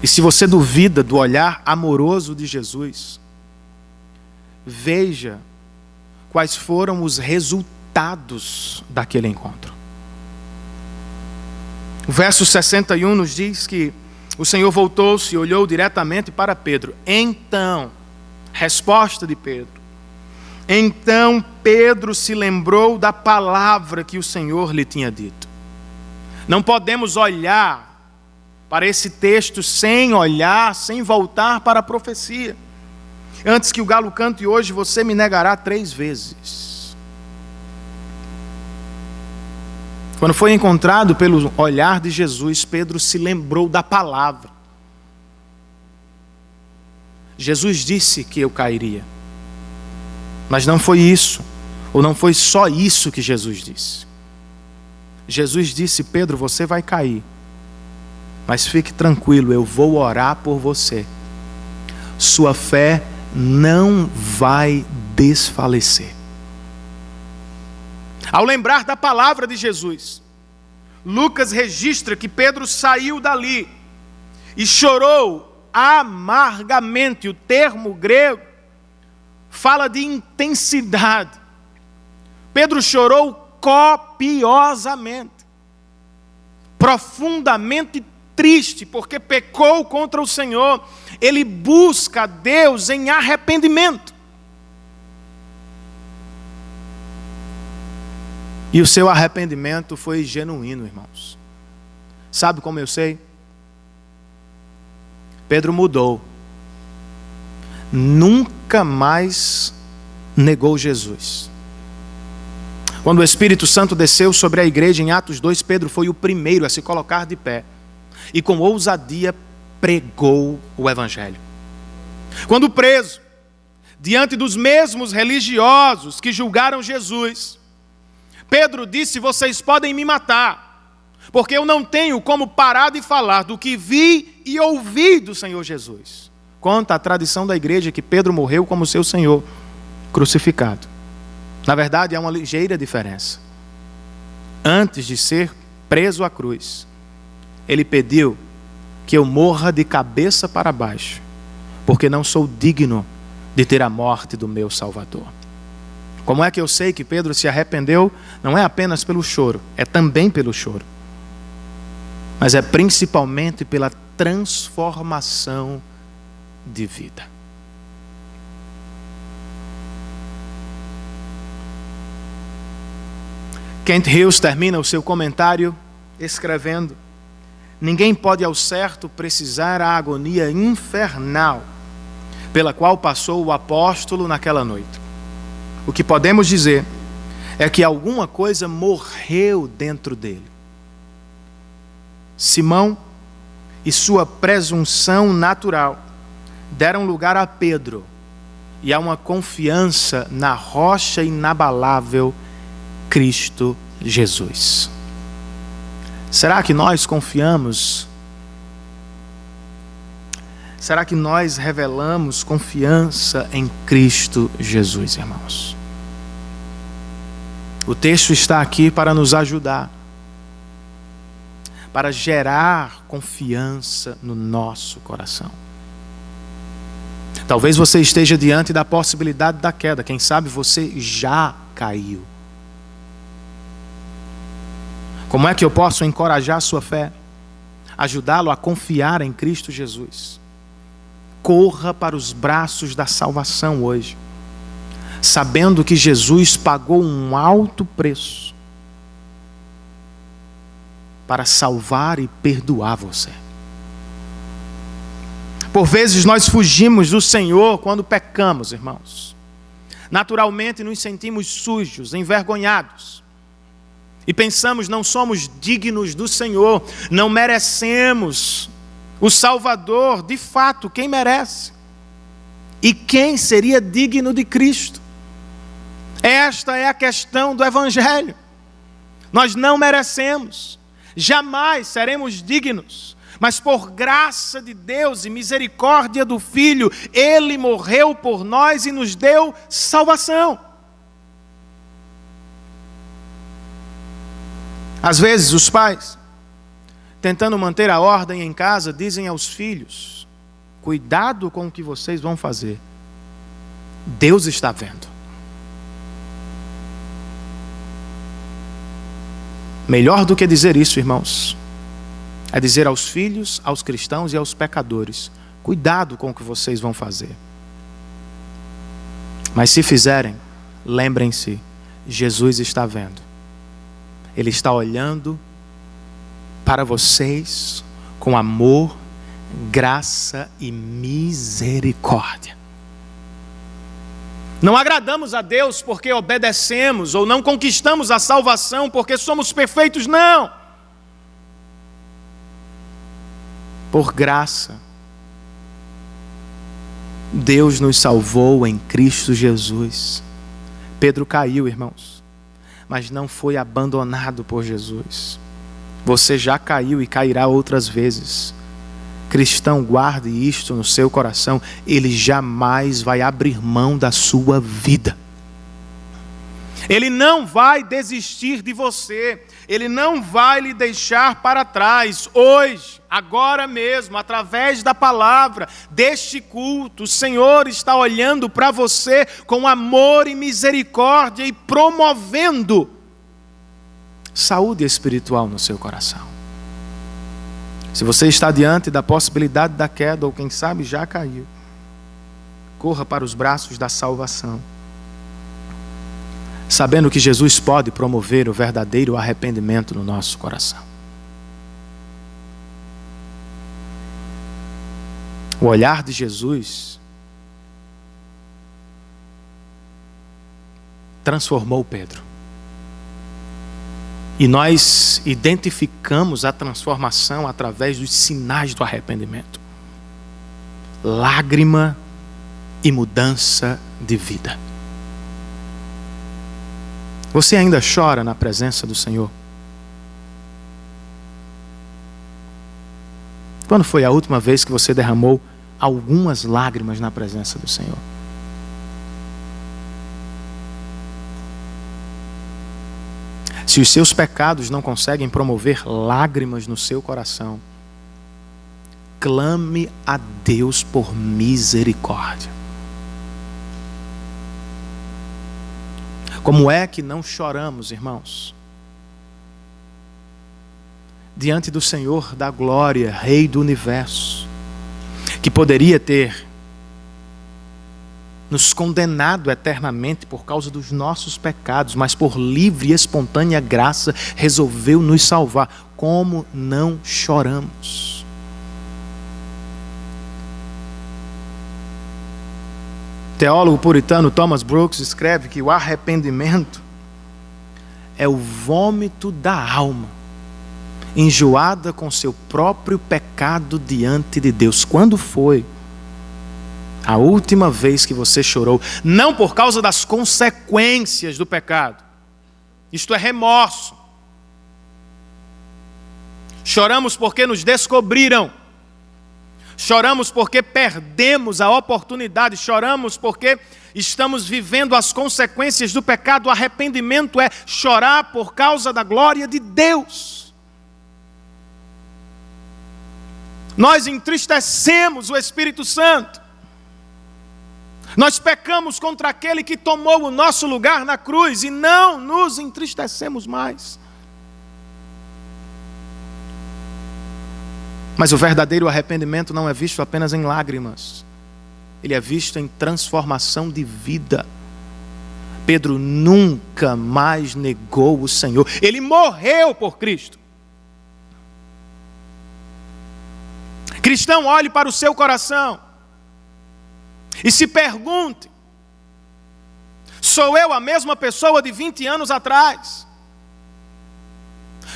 E se você duvida do olhar amoroso de Jesus, veja quais foram os resultados daquele encontro. O verso 61 nos diz que o Senhor voltou-se e olhou diretamente para Pedro. Então, resposta de Pedro. Então Pedro se lembrou da palavra que o Senhor lhe tinha dito. Não podemos olhar para esse texto sem voltar para a profecia. Antes que o galo cante hoje, você me negará 3 vezes. Quando foi encontrado pelo olhar de Jesus, Pedro se lembrou da palavra. Jesus disse que eu cairia. Mas não foi isso, ou não foi só isso que Jesus disse. Jesus disse: Pedro, você vai cair, mas fique tranquilo, eu vou orar por você. Sua fé não vai desfalecer. Ao lembrar da palavra de Jesus, Lucas registra que Pedro saiu dali e chorou amargamente. O termo grego fala de intensidade. Pedro chorou copiosamente, profundamente triste, porque pecou contra o Senhor. Ele busca a Deus em arrependimento. E o seu arrependimento foi genuíno, irmãos. Sabe como eu sei? Pedro mudou. Nunca mais negou Jesus. Quando o Espírito Santo desceu sobre a igreja em Atos 2, Pedro foi o primeiro a se colocar de pé e com ousadia pregou o Evangelho. Quando preso, diante dos mesmos religiosos que julgaram Jesus, Pedro disse: vocês podem me matar, porque eu não tenho como parar de falar do que vi e ouvi do Senhor Jesus. Conta a tradição da igreja que Pedro morreu como seu Senhor, crucificado. Na verdade, há uma ligeira diferença. Antes de ser preso à cruz, ele pediu que eu morra de cabeça para baixo, porque não sou digno de ter a morte do meu Salvador. Como é que eu sei que Pedro se arrependeu? Não é apenas pelo choro, é também pelo choro, mas é principalmente pela transformação de vida. Kent Hughes termina o seu comentário escrevendo: ninguém pode ao certo precisar a agonia infernal pela qual passou o apóstolo naquela noite. O que podemos dizer é que alguma coisa morreu dentro dele. Simão e sua presunção natural deram lugar a Pedro e há uma confiança na rocha inabalável, Cristo Jesus. Será que nós confiamos? Será que nós revelamos confiança em Cristo Jesus, irmãos? O texto está aqui para nos ajudar, para gerar confiança no nosso coração. Talvez você esteja diante da possibilidade da queda. Quem sabe você já caiu. Como é que eu posso encorajar a sua fé? Ajudá-lo a confiar em Cristo Jesus. Corra para os braços da salvação hoje, sabendo que Jesus pagou um alto preço para salvar e perdoar você. Por vezes nós fugimos do Senhor quando pecamos, irmãos. Naturalmente nos sentimos sujos, envergonhados. E pensamos, não somos dignos do Senhor, não merecemos o Salvador. De fato, quem merece? E quem seria digno de Cristo? Esta é a questão do Evangelho. Nós não merecemos, jamais seremos dignos, mas por graça de Deus e misericórdia do Filho, Ele morreu por nós e nos deu salvação. Às vezes os pais, tentando manter a ordem em casa, dizem aos filhos: cuidado com o que vocês vão fazer, Deus está vendo. Melhor do que dizer isso, irmãos, é dizer aos filhos, aos cristãos e aos pecadores: cuidado com o que vocês vão fazer. Mas se fizerem, lembrem-se, Jesus está vendo. Ele está olhando para vocês com amor, graça e misericórdia. Não agradamos a Deus porque obedecemos, ou não conquistamos a salvação porque somos perfeitos, não. Por graça, Deus nos salvou em Cristo Jesus. Pedro caiu, irmãos, mas não foi abandonado por Jesus. Você já caiu e cairá outras vezes. Cristão, guarde isto no seu coração: Ele jamais vai abrir mão da sua vida. Ele não vai desistir de você. Ele não vai lhe deixar para trás. Hoje, agora mesmo, através da palavra, deste culto, o Senhor está olhando para você com amor e misericórdia e promovendo saúde espiritual no seu coração. Se você está diante da possibilidade da queda, ou quem sabe já caiu, corra para os braços da salvação, sabendo que Jesus pode promover o verdadeiro arrependimento no nosso coração. O olhar de Jesus transformou Pedro. E nós identificamos a transformação através dos sinais do arrependimento: lágrima e mudança de vida. Você ainda chora na presença do Senhor? Quando foi a última vez que você derramou algumas lágrimas na presença do Senhor? Se os seus pecados não conseguem promover lágrimas no seu coração, clame a Deus por misericórdia. Como é que não choramos, irmãos, diante do Senhor da glória, Rei do universo, que poderia ter nos condenado eternamente por causa dos nossos pecados, mas por livre e espontânea graça resolveu nos salvar? Como não choramos? O teólogo puritano Thomas Brooks escreve que o arrependimento é o vômito da alma, enjoada com seu próprio pecado diante de Deus. Quando foi A última vez que você chorou, não por causa das consequências do pecado. Isto é remorso. Choramos porque nos descobriram. Choramos porque perdemos a oportunidade. Choramos porque estamos vivendo as consequências do pecado. O arrependimento é chorar por causa da glória de Deus. Nós entristecemos o Espírito Santo. Nós pecamos contra aquele que tomou o nosso lugar na cruz e não nos entristecemos mais. Mas o verdadeiro arrependimento não é visto apenas em lágrimas. Ele é visto em transformação de vida. Pedro nunca mais negou o Senhor. Ele morreu por Cristo. Cristão, olhe para o seu coração e se pergunte: sou eu a mesma pessoa de 20 anos atrás?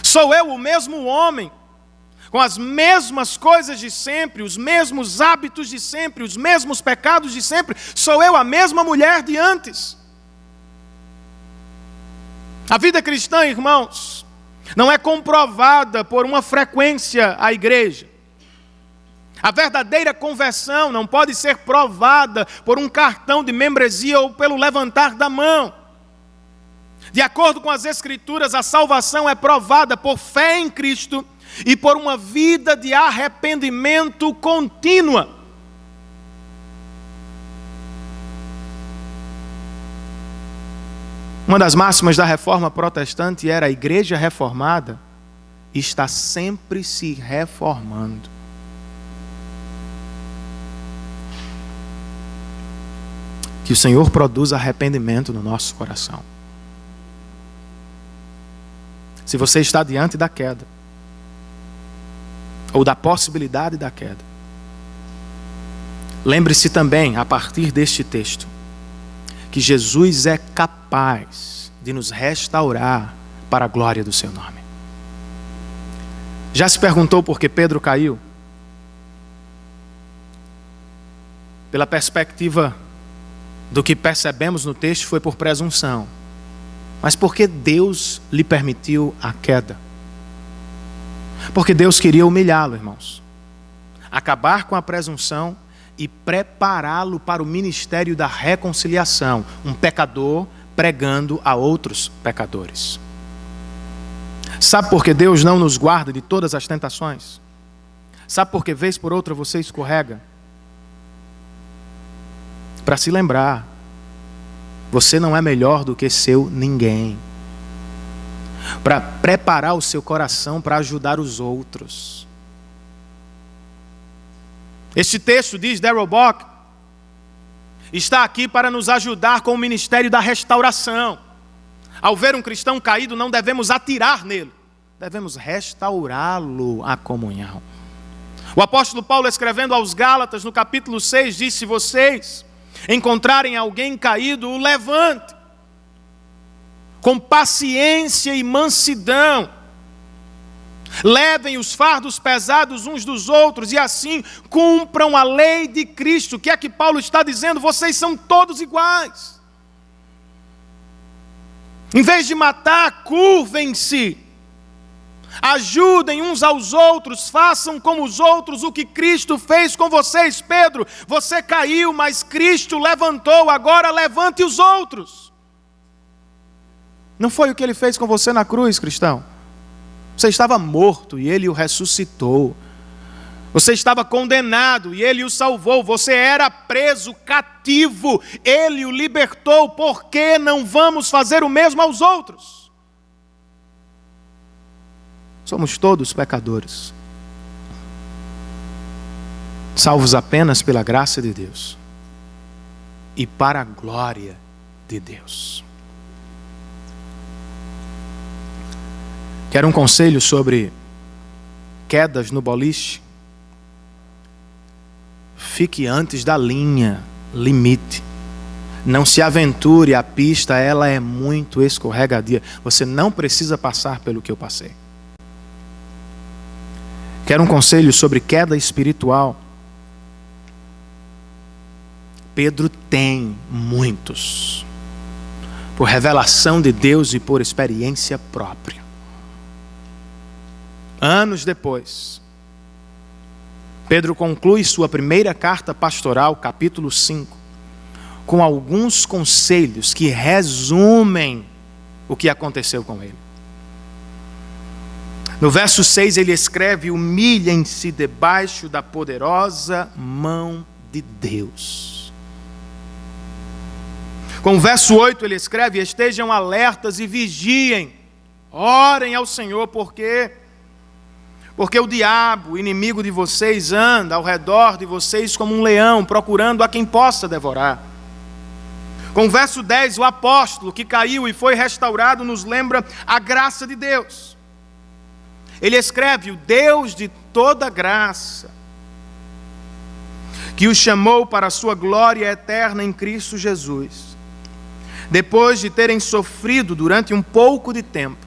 Sou eu o mesmo homem, com as mesmas coisas de sempre, os mesmos hábitos de sempre, os mesmos pecados de sempre? Sou eu a mesma mulher de antes? A vida cristã, irmãos, não é comprovada por uma frequência à igreja. A verdadeira conversão não pode ser provada por um cartão de membresia ou pelo levantar da mão. De acordo com as Escrituras, a salvação é provada por fé em Cristo e por uma vida de arrependimento contínua. Uma das máximas da reforma protestante era: a igreja reformada está sempre se reformando. Que o Senhor produza arrependimento no nosso coração. Se você está diante da queda, ou da possibilidade da queda, lembre-se também, a partir deste texto, que Jesus é capaz de nos restaurar para a glória do seu nome. Já se perguntou por que Pedro caiu? Pela perspectiva do que percebemos no texto, foi por presunção. Mas por que Deus lhe permitiu a queda? Porque Deus queria humilhá-lo, irmãos. Acabar com a presunção e prepará-lo para o ministério da reconciliação. Um pecador pregando a outros pecadores. Sabe por que Deus não nos guarda de todas as tentações? Sabe por que vez por outra você escorrega? Para se lembrar, você não é melhor do que seu ninguém. Para preparar o seu coração para ajudar os outros. Este texto, diz Darrell Bock, está aqui para nos ajudar com o ministério da restauração. Ao ver um cristão caído, não devemos atirar nele, devemos restaurá-lo à comunhão. O apóstolo Paulo, escrevendo aos Gálatas, no capítulo 6, disse: se vocês encontrarem alguém caído, o levante com paciência e mansidão. Levem os fardos pesados uns dos outros e assim cumpram a lei de Cristo. O que é que Paulo está dizendo? Vocês são todos iguais. Em vez de matar, curvem-se. Ajudem uns aos outros, façam como os outros o que Cristo fez com vocês. Pedro, você caiu, mas Cristo levantou, agora levante os outros. Não foi o que Ele fez com você na cruz, cristão? Você estava morto e Ele o ressuscitou. Você estava condenado e Ele o salvou. Você era preso, cativo, Ele o libertou. Por que não vamos fazer o mesmo aos outros? Somos todos pecadores, salvos apenas pela graça de Deus e para a glória de Deus. Quer um conselho sobre quedas no boliche? Fique antes da linha limite. Não se aventure, a pista ela é muito escorregadia. Você não precisa passar pelo que eu passei. Quer um conselho sobre queda espiritual? Pedro tem muitos, por revelação de Deus e por experiência própria. Anos depois, Pedro conclui sua primeira carta pastoral, capítulo 5, com alguns conselhos que resumem o que aconteceu com ele. No verso 6 ele escreve: humilhem-se debaixo da poderosa mão de Deus. Com o verso 8 ele escreve: estejam alertas e vigiem, orem ao Senhor, porque o diabo, inimigo de vocês, anda ao redor de vocês como um leão, procurando a quem possa devorar. Com o verso 10, o apóstolo que caiu e foi restaurado nos lembra a graça de Deus. Ele escreve: o Deus de toda graça, que os chamou para a sua glória eterna em Cristo Jesus, depois de terem sofrido durante um pouco de tempo,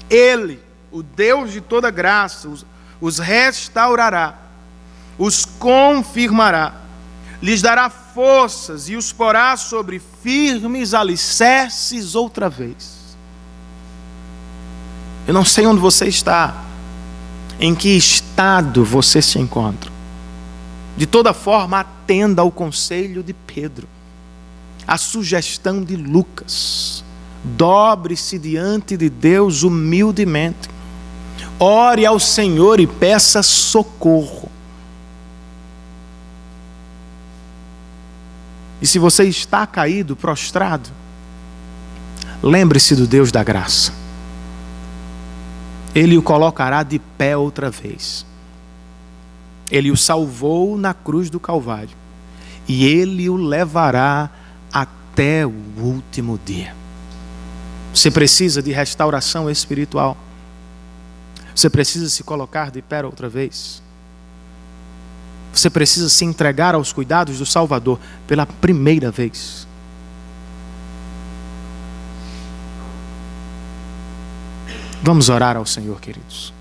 Ele, o Deus de toda graça, os restaurará, os confirmará, lhes dará forças e os porá sobre firmes alicerces outra vez. Eu não sei onde você está, em que estado você se encontra. De toda forma, atenda ao conselho de Pedro, à sugestão de Lucas. Dobre-se diante de Deus humildemente. Ore ao Senhor e peça socorro. E se você está caído, prostrado, lembre-se do Deus da graça. Ele o colocará de pé outra vez. Ele o salvou na cruz do Calvário. E Ele o levará até o último dia. Você precisa de restauração espiritual. Você precisa se colocar de pé outra vez. Você precisa se entregar aos cuidados do Salvador pela primeira vez. Vamos orar ao Senhor, queridos.